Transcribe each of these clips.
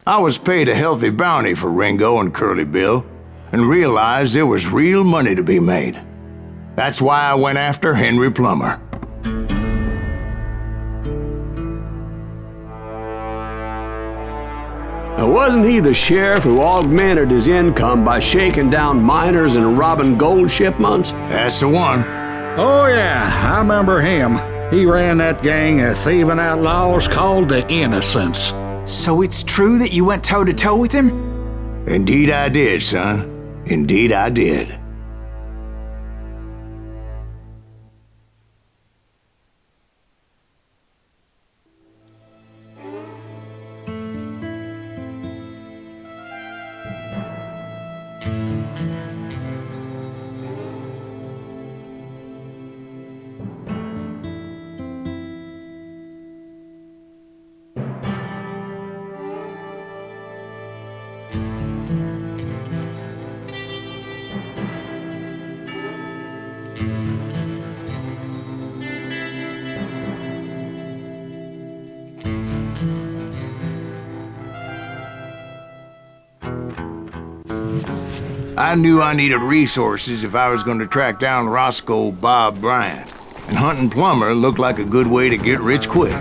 I was paid a healthy bounty for Ringo and Curly Bill, and realized there was real money to be made. That's why I went after Henry Plummer. Now, wasn't he the sheriff who augmented his income by shaking down miners and robbing gold shipments? That's the one. Oh yeah, I remember him. He ran that gang of thieving outlaws called the Innocents. So it's true that you went toe-to-toe with him? Indeed I did, son. Indeed I did. I knew I needed resources if I was going to track down Roscoe Bob Bryant, and hunting Plummer looked like a good way to get rich quick.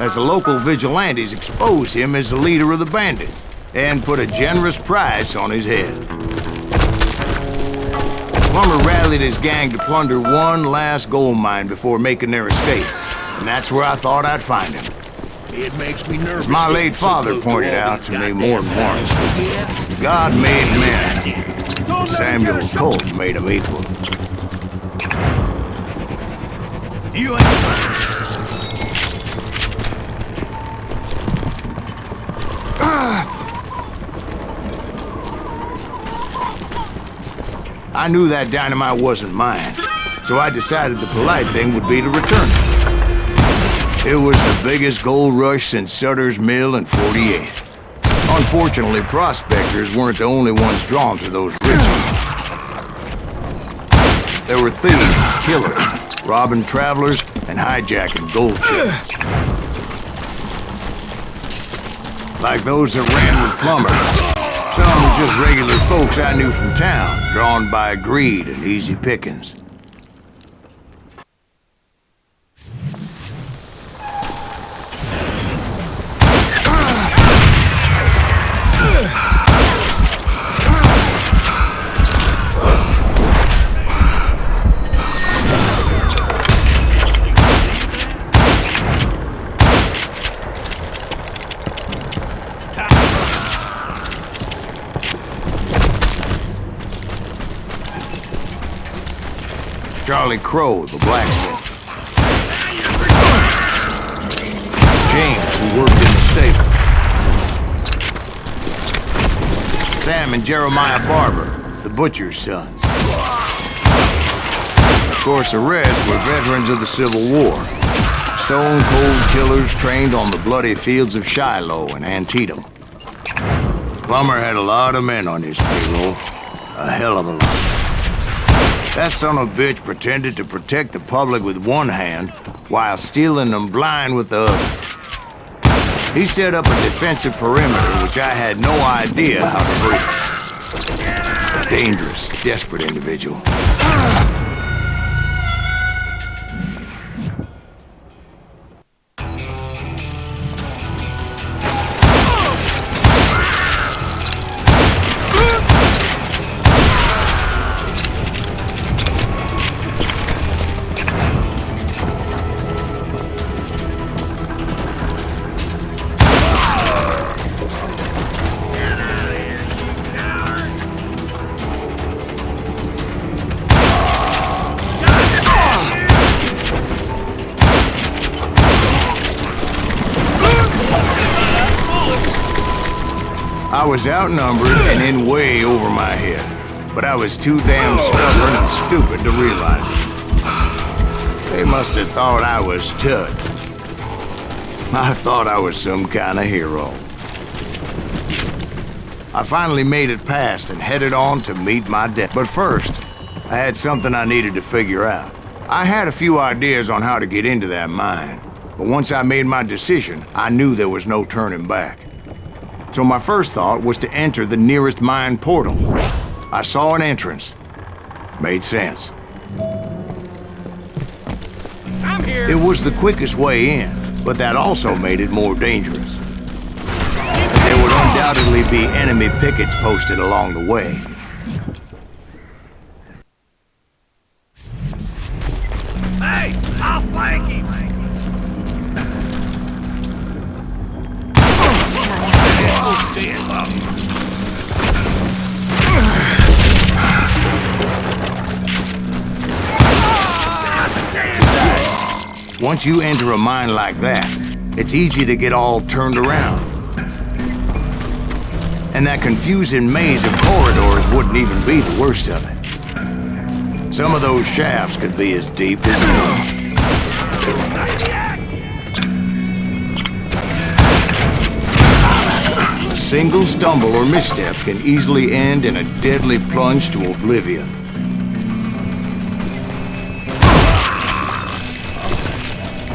As the local vigilantes exposed him as the leader of the bandits, and put a generous price on his head. Plummer rallied his gang to plunder one last gold mine before making their escape, and that's where I thought I'd find him. It makes me nervous. My late father pointed out to me more than once. God made men, and Samuel Colt made them equal. You I knew that dynamite wasn't mine, so I decided the polite thing would be to return it. It was the biggest gold rush since Sutter's Mill in '48. Unfortunately, prospectors weren't the only ones drawn to those riches. There were thieves, killers, robbing travelers, and hijacking gold ships. Like those that ran with Plummer. Some were just regular folks I knew from town, drawn by greed and easy pickings. Charlie Crow, the blacksmith. James, who worked in the stable. Sam and Jeremiah Barber, the butcher's sons. Of course, the rest were veterans of the Civil War. Stone-cold killers trained on the bloody fields of Shiloh and Antietam. Plummer had a lot of men on his payroll. A hell of a lot. That son of a bitch pretended to protect the public with one hand while stealing them blind with the other. He set up a defensive perimeter which I had no idea how to breach. A dangerous, desperate individual. I was outnumbered and in way over my head, but I was too damn stubborn and stupid to realize it. They must have thought I was touched. I thought I was some kind of hero. I finally made it past and headed on to meet my death. But first, I had something I needed to figure out. I had a few ideas on how to get into that mine, But once I made my decision, I knew there was no turning back. So my first thought was to enter the nearest mine portal. I saw an entrance. Made sense. I'm here. It was the quickest way in, but that also made it more dangerous. There would undoubtedly be enemy pickets posted along the way. Hey, I'll flank him. Besides, once you enter a mine like that, it's easy to get all turned around. And that confusing maze of corridors wouldn't even be the worst of it. Some of those shafts could be as deep as a single stumble or misstep can easily end in a deadly plunge to oblivion.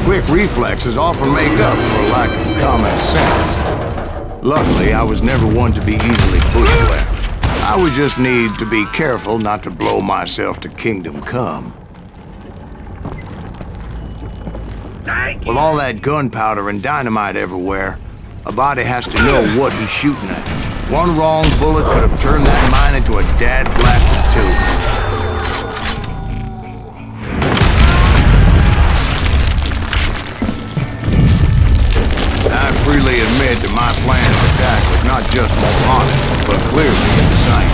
Quick reflexes often make up for a lack of common sense. Luckily, I was never one to be easily bushwhacked. I would just need to be careful not to blow myself to kingdom come. With all that gunpowder and dynamite everywhere, a body has to know what he's shooting at. One wrong bullet could have turned that mine into a dad-blasted tube. I freely admit that my plan of attack was not just moronic, but clearly insane.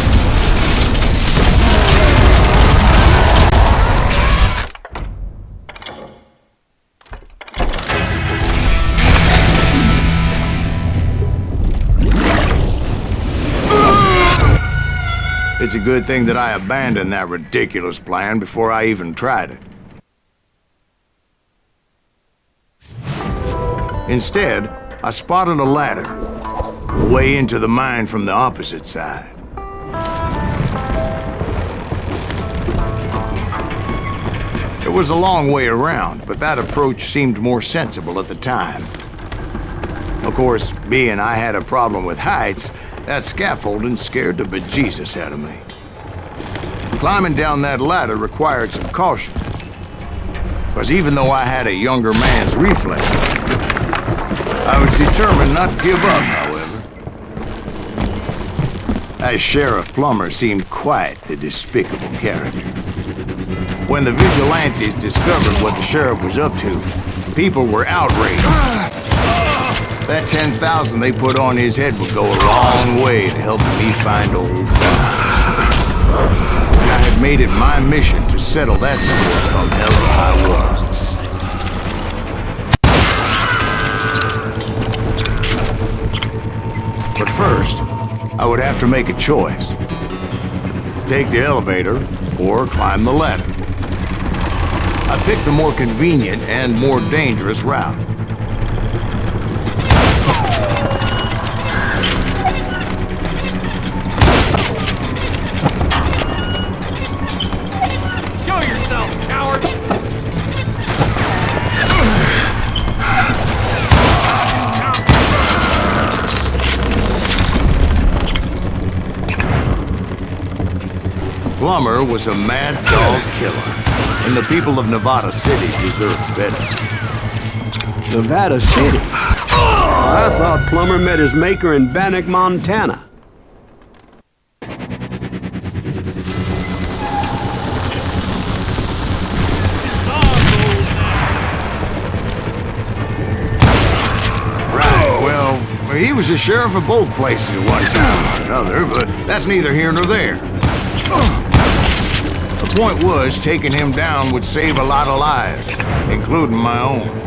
It's a good thing that I abandoned that ridiculous plan before I even tried it. Instead, I spotted a ladder, a way into the mine from the opposite side. It was a long way around, but that approach seemed more sensible at the time. Of course, being I had a problem with heights, that scaffolding scared the bejesus out of me. Climbing down that ladder required some caution, because even though I had a younger man's reflexes, I was determined not to give up, however. As Sheriff Plummer seemed quite the despicable character. When the vigilantes discovered what the sheriff was up to, people were outraged. That 10,000 they put on his head would go a long way to helping me find old Don. And I had made it my mission to settle that score come hell or high water. But first, I would have to make a choice. Take the elevator or climb the ladder. I picked the more convenient and more dangerous route. Show yourself, coward! Plummer was a mad dog killer, and the people of Nevada City deserved better. Nevada City? I thought Plummer met his maker in Bannock, Montana. Right, well, he was the sheriff of both places at one time or another, but that's neither here nor there. The point was, taking him down would save a lot of lives, including my own.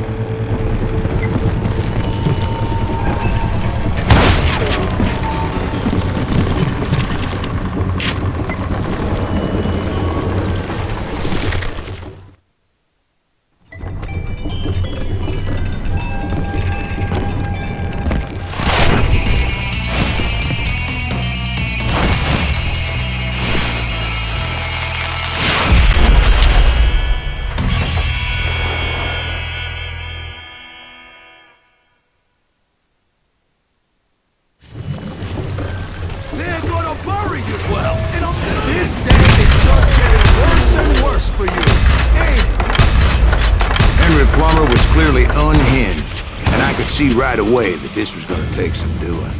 clearly unhinged, and I could see right away that this was gonna take some doing.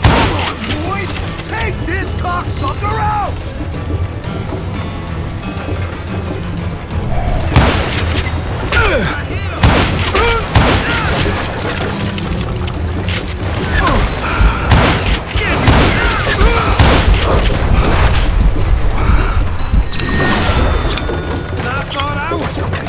Come on, boys! Take this cocksucker out! I thought I was come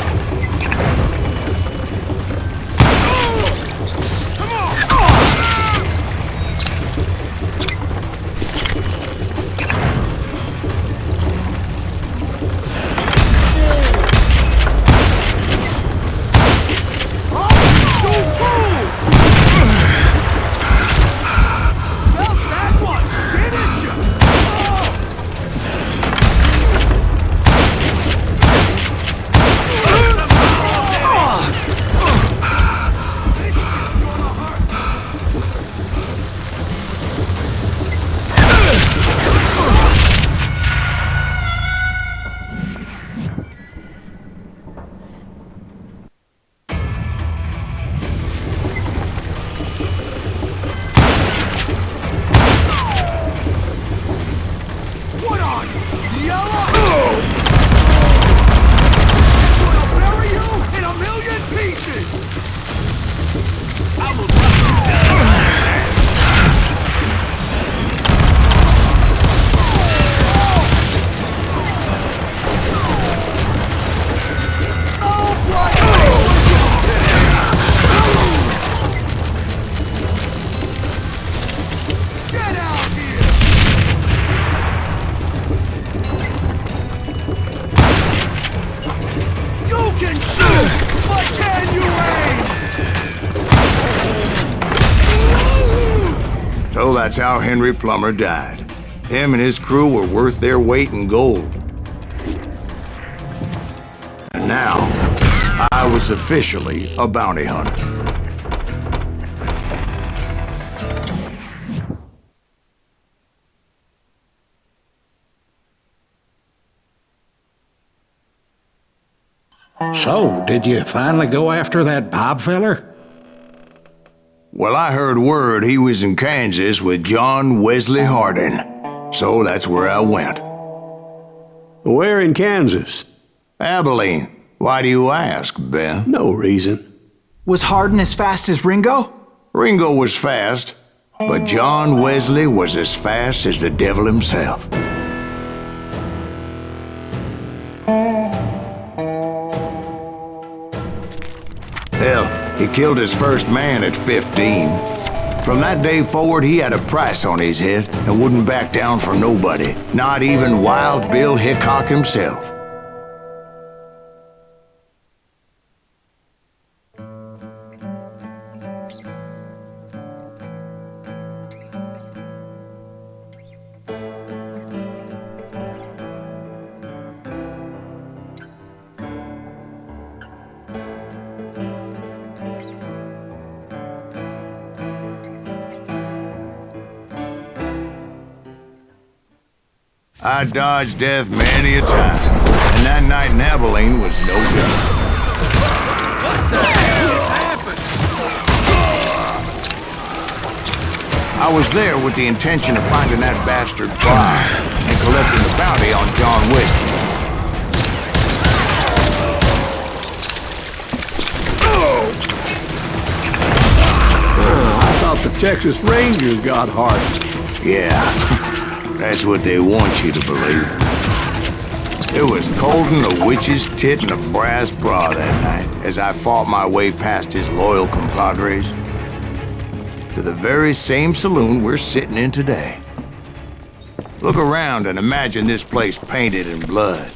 So that's how Henry Plummer died. Him and his crew were worth their weight in gold. And now, I was officially a bounty hunter. So, did you finally go after that Bob feller? Well, I heard word he was in Kansas with John Wesley Hardin. So that's where I went. Where in Kansas? Abilene. Why do you ask, Ben? No reason. Was Hardin as fast as Ringo? Ringo was fast, but John Wesley was as fast as the devil himself. Hell, he killed his first man at 15. From that day forward, he had a price on his head and wouldn't back down for nobody, not even Wild Bill Hickok himself. I dodged death many a time, and that night in Abilene was no different. What the hell has happened? I was there with the intention of finding that bastard Bob and collecting the bounty on John Wesley. I thought the Texas Rangers got Hardin. Yeah. That's what they want you to believe. It was cold in a witch's tit and a brass bra that night as I fought my way past his loyal compadres to the very same saloon we're sitting in today. Look around and imagine this place painted in blood.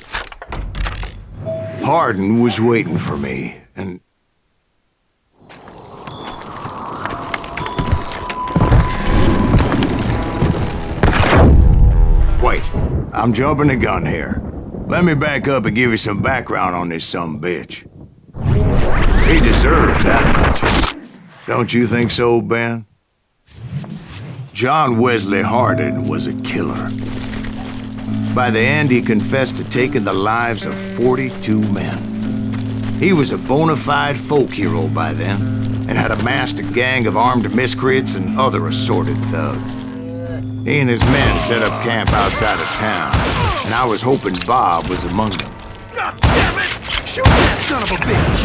Hardin was waiting for me, and wait, I'm jumping the gun here. Let me back up and give you some background on this sumbitch. He deserves that much. Don't you think so, Ben? John Wesley Hardin was a killer. By the end, he confessed to taking the lives of 42 men. He was a bona fide folk hero by then, and had amassed a gang of armed miscreants and other assorted thugs. He and his men set up camp outside of town, and I was hoping Bob was among them. God damn it! Shoot that son of a bitch!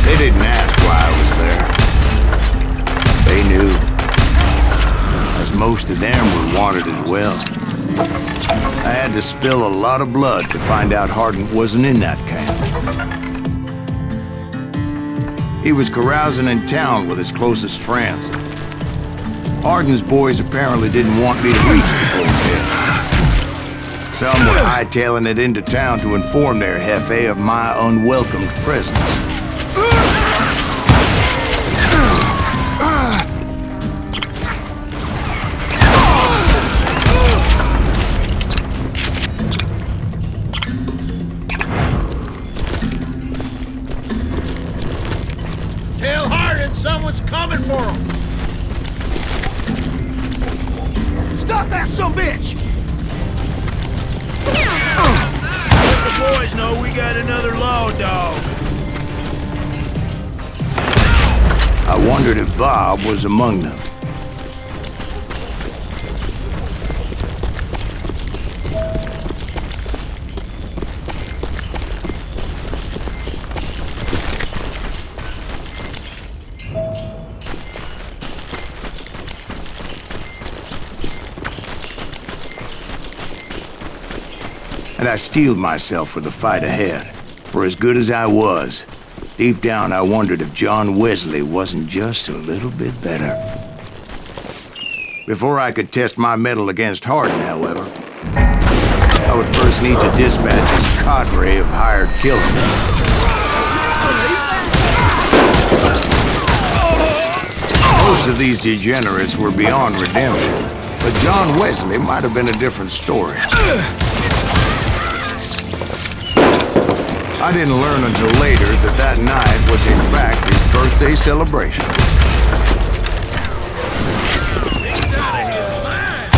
They didn't ask why I was there. They knew, as most of them were wanted as well. I had to spill a lot of blood to find out Hardin wasn't in that camp. He was carousing in town with his closest friends. Hardin's boys apparently didn't want me to reach the bull's head. Some were hightailing it into town to inform their jefe of my unwelcomed presence. Tell Hardin someone's coming for him! Stop that sumbitch! Let the boys know we got another law dog. I wondered if Bob was among them. And I steeled myself for the fight ahead. For as good as I was, deep down I wondered if John Wesley wasn't just a little bit better. Before I could test my mettle against Hardin, however, I would first need to dispatch his cadre of hired killers. Most of these degenerates were beyond redemption, but John Wesley might have been a different story. I didn't learn until later that that night was in fact his birthday celebration. He's out of his mind!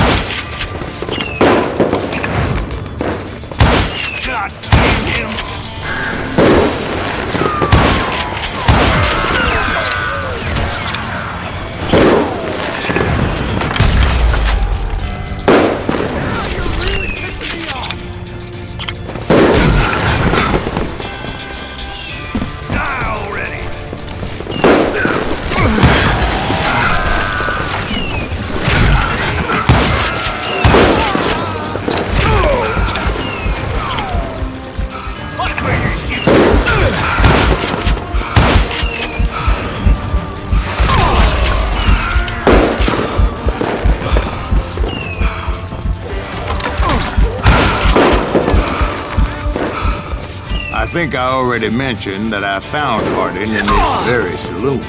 God damn him! You're really pissing me off! Die already! Watch where you're shooting! I think I already mentioned that I found Hardin in this very saloon.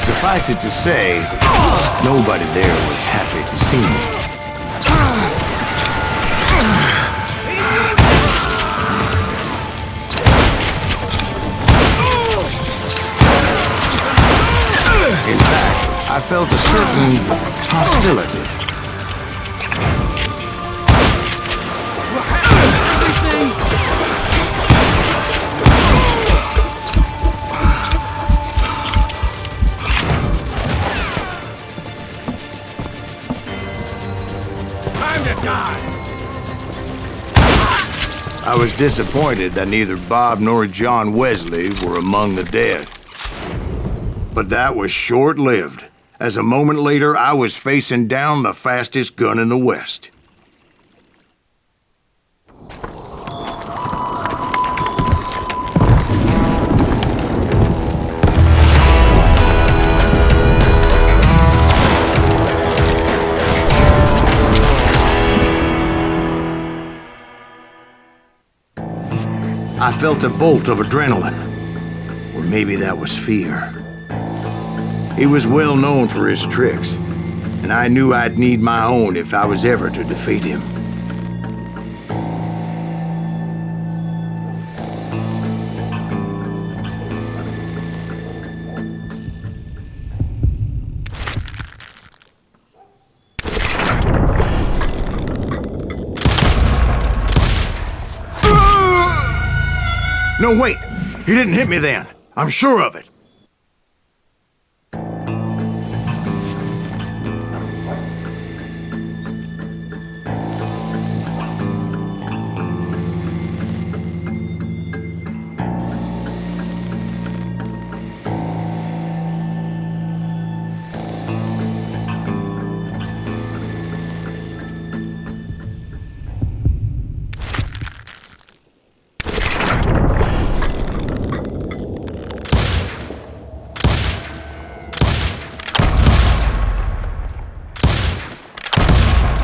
Suffice it to say, nobody there was happy to see me. In fact, I felt a certain hostility. Time to die! I was disappointed that neither Bob nor John Wesley were among the dead. But that was short-lived, as a moment later I was facing down the fastest gun in the West. I felt a bolt of adrenaline, or maybe that was fear. He was well known for his tricks, and I knew I'd need my own if I was ever to defeat him. No, wait! He didn't hit me then. I'm sure of it.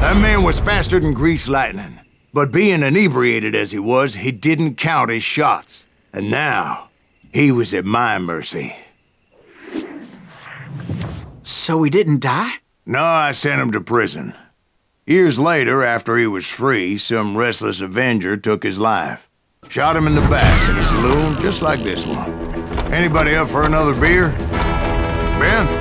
That man was faster than greased lightning. But being inebriated as he was, he didn't count his shots. And now, he was at my mercy. So he didn't die? No, I sent him to prison. Years later, after he was free, some restless avenger took his life. Shot him in the back in a saloon just like this one. Anybody up for another beer? Ben?